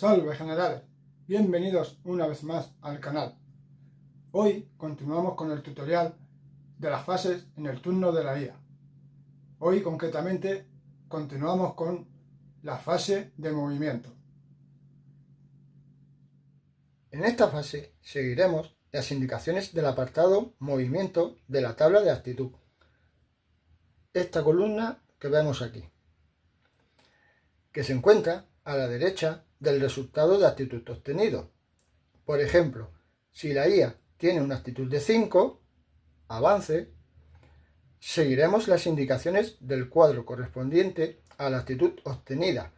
Salve generales, bienvenidos una vez más al canal. Hoy continuamos con el tutorial de las fases en el turno de la IA. Hoy concretamente continuamos con la fase de movimiento. En esta fase seguiremos las indicaciones del apartado movimiento de la tabla de actitud. Esta columna que vemos aquí, que se encuentra a la derecha del resultado de actitud obtenido. Por ejemplo, si la IA tiene una actitud de 5, avance, seguiremos las indicaciones del cuadro correspondiente a la actitud obtenida,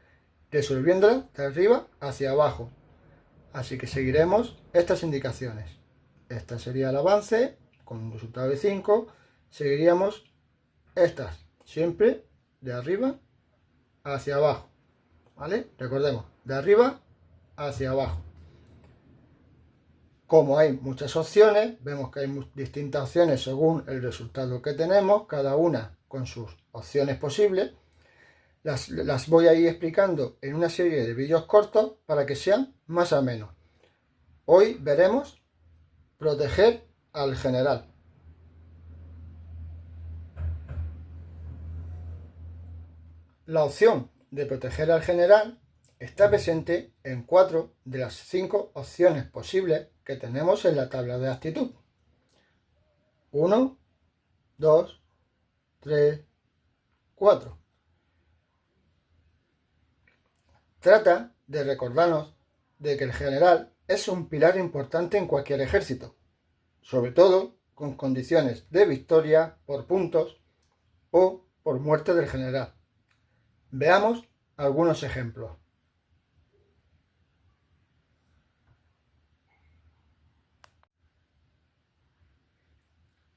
resolviéndola de arriba hacia abajo. Así que seguiremos estas indicaciones. Esta sería el avance, con un resultado de 5, seguiríamos estas, siempre de arriba hacia abajo. ¿Vale? Recordemos, de arriba hacia abajo. Como hay muchas opciones, vemos que hay distintas opciones según el resultado que tenemos, cada una con sus opciones posibles. Las voy a ir explicando en una serie de vídeos cortos para que sean más amenos. Hoy veremos proteger al general. La opción de proteger al general está presente en 4 de las 5 opciones posibles que tenemos en la tabla de actitud. 1, 2, 3, 4. Trata de recordarnos de que el general es un pilar importante en cualquier ejército, sobre todo con condiciones de victoria por puntos o por muerte del general. Veamos algunos ejemplos.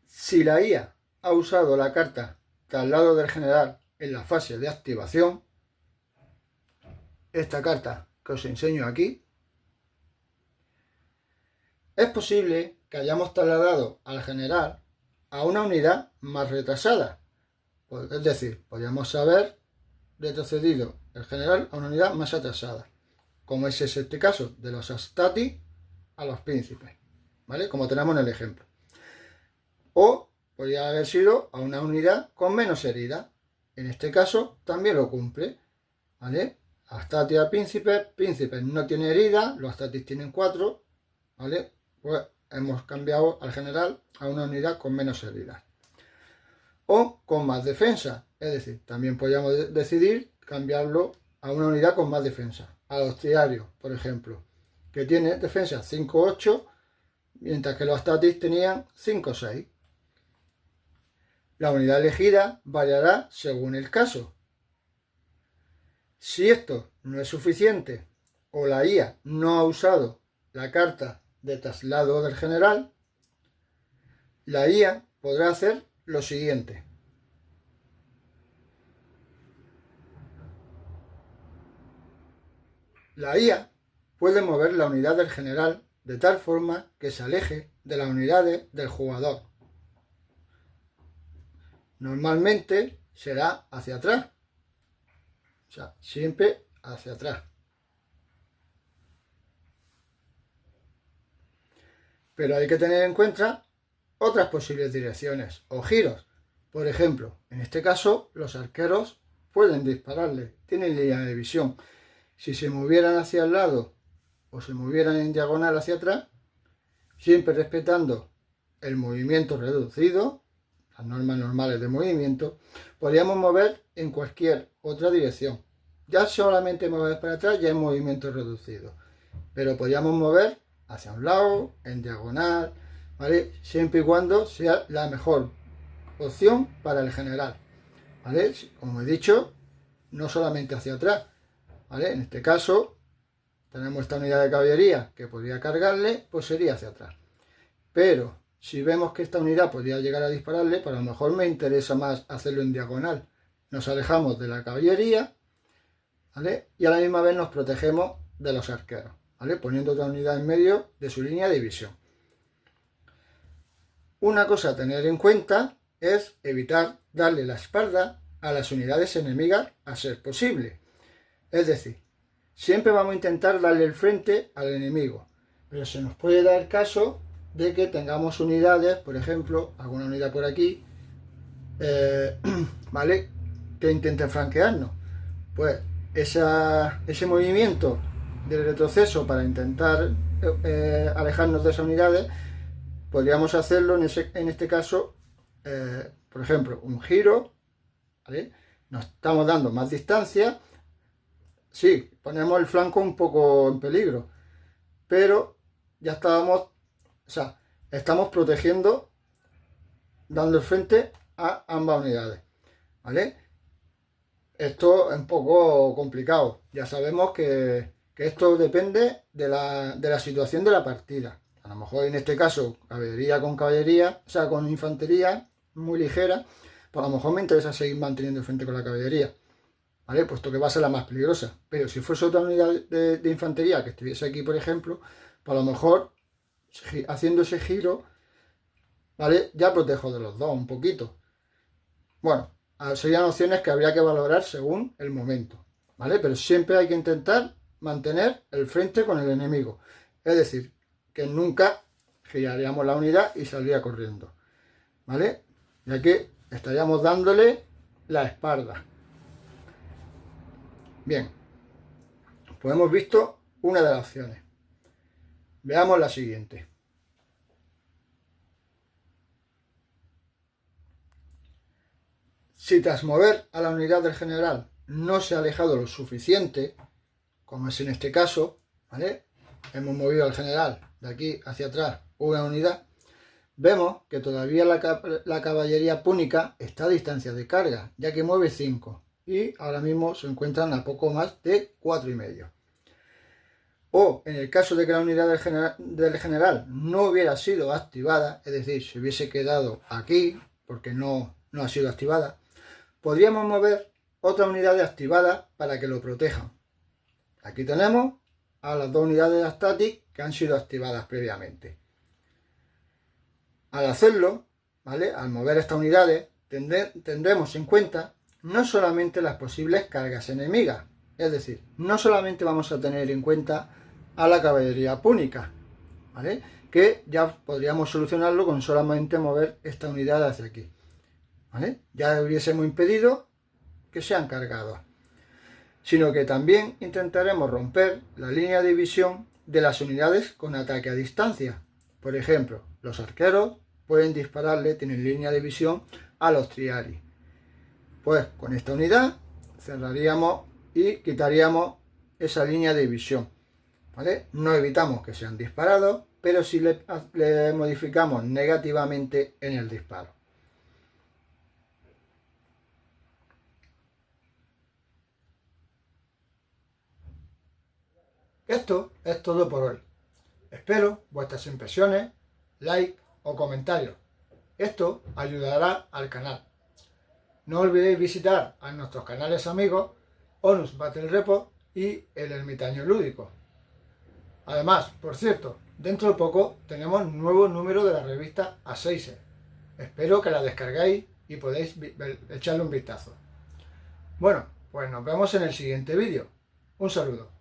Si la IA ha usado la carta traslado del general en la fase de activación, esta carta que os enseño aquí, es posible que hayamos trasladado al general a una unidad más retrasada. Es decir, podríamos haber retrocedido el general a una unidad más atrasada, como es este caso de los Astati a los príncipes, ¿vale? Como tenemos en el ejemplo. O podría haber sido a una unidad con menos herida. En este caso también lo cumple, ¿vale? Astati a príncipes, príncipes no tiene herida, los Astatis tienen 4, ¿vale? Pues hemos cambiado al general a una unidad con menos herida. O con más defensa, es decir, también podríamos decidir cambiarlo a una unidad con más defensa. Al auxiliario, por ejemplo, que tiene defensa 5-8, mientras que los Astatis tenían 5-6. La unidad elegida variará según el caso. Si esto no es suficiente o la IA no ha usado la carta de traslado del general, la IA podrá hacer lo siguiente. La IA puede mover la unidad del general de tal forma que se aleje de las unidades del jugador. Normalmente será hacia atrás, o sea, siempre hacia atrás. Pero hay que tener en cuenta otras posibles direcciones o giros. Por ejemplo, en este caso, los arqueros pueden dispararle, tienen línea de visión. Si se movieran hacia el lado o se movieran en diagonal hacia atrás, siempre respetando el movimiento reducido, las normas normales de movimiento, podríamos mover en cualquier otra dirección. Ya solamente mover para atrás ya es movimiento reducido, pero podríamos mover hacia un lado, en diagonal, ¿vale? Siempre y cuando sea la mejor opción para el general, ¿vale? Como he dicho, no solamente hacia atrás, ¿vale? En este caso tenemos esta unidad de caballería que podría cargarle, pues sería hacia atrás. Pero si vemos que esta unidad podría llegar a dispararle, pues a lo mejor me interesa más hacerlo en diagonal. Nos alejamos de la caballería, ¿vale? Y a la misma vez nos protegemos de los arqueros, ¿vale? Poniendo otra unidad en medio de su línea de visión. Una cosa a tener en cuenta es evitar darle la espalda a las unidades enemigas a ser posible. Es decir, siempre vamos a intentar darle el frente al enemigo, pero se nos puede dar el caso de que tengamos unidades, por ejemplo, alguna unidad por aquí, ¿vale?, que intenten franquearnos. Pues ese movimiento de retroceso para intentar alejarnos de esas unidades, podríamos hacerlo en este caso, por ejemplo, un giro, ¿vale? Nos estamos dando más distancia, sí, ponemos el flanco un poco en peligro, pero ya estamos protegiendo, dando el frente a ambas unidades, ¿vale? Esto es un poco complicado, ya sabemos que esto depende de la situación de la partida. A lo mejor en este caso, caballería con caballería, o sea, con infantería muy ligera, pues a lo mejor me interesa seguir manteniendo el frente con la caballería, ¿vale? Puesto que va a ser la más peligrosa. Pero si fuese otra unidad de infantería que estuviese aquí, por ejemplo, pues a lo mejor haciendo ese giro, ¿vale?, ya protejo de los dos un poquito. Bueno, serían opciones que habría que valorar según el momento, ¿vale? Pero siempre hay que intentar mantener el frente con el enemigo. Es decir, que nunca giraríamos la unidad y saldría corriendo, ¿vale? Ya que estaríamos dándole la espalda. Bien, pues hemos visto una de las opciones. Veamos la siguiente. Si tras mover a la unidad del general no se ha alejado lo suficiente, como es en este caso, ¿vale?, hemos movido al general de aquí hacia atrás una unidad, vemos que todavía la caballería púnica está a distancia de carga, ya que mueve 5 y ahora mismo se encuentran a poco más de 4,5. O en el caso de que la unidad del general no hubiera sido activada, es decir, se hubiese quedado aquí porque no ha sido activada, podríamos mover otra unidad activada para que lo protejan. Aquí tenemos a las dos unidades de Static que han sido activadas previamente. Al hacerlo, ¿vale?, al mover estas unidades, tendremos en cuenta no solamente las posibles cargas enemigas, es decir, no solamente vamos a tener en cuenta a la caballería púnica, ¿vale?, que ya podríamos solucionarlo con solamente mover esta unidad hacia aquí, ¿vale? Ya hubiésemos impedido que sean cargados, sino que también intentaremos romper la línea de visión de las unidades con ataque a distancia. Por ejemplo, los arqueros pueden dispararle, tienen línea de visión a los triarii. Pues con esta unidad cerraríamos y quitaríamos esa línea de visión, ¿vale? No evitamos que sean disparados, pero sí le modificamos negativamente en el disparo. Esto es todo por hoy. Espero vuestras impresiones, like o comentarios. Esto ayudará al canal. No olvidéis visitar a nuestros canales amigos Onus Battle Report y El Ermitaño Lúdico. Además, por cierto, dentro de poco tenemos nuevo número de la revista A6. Espero que la descarguéis y podéis echarle un vistazo. Bueno, pues nos vemos en el siguiente vídeo. Un saludo.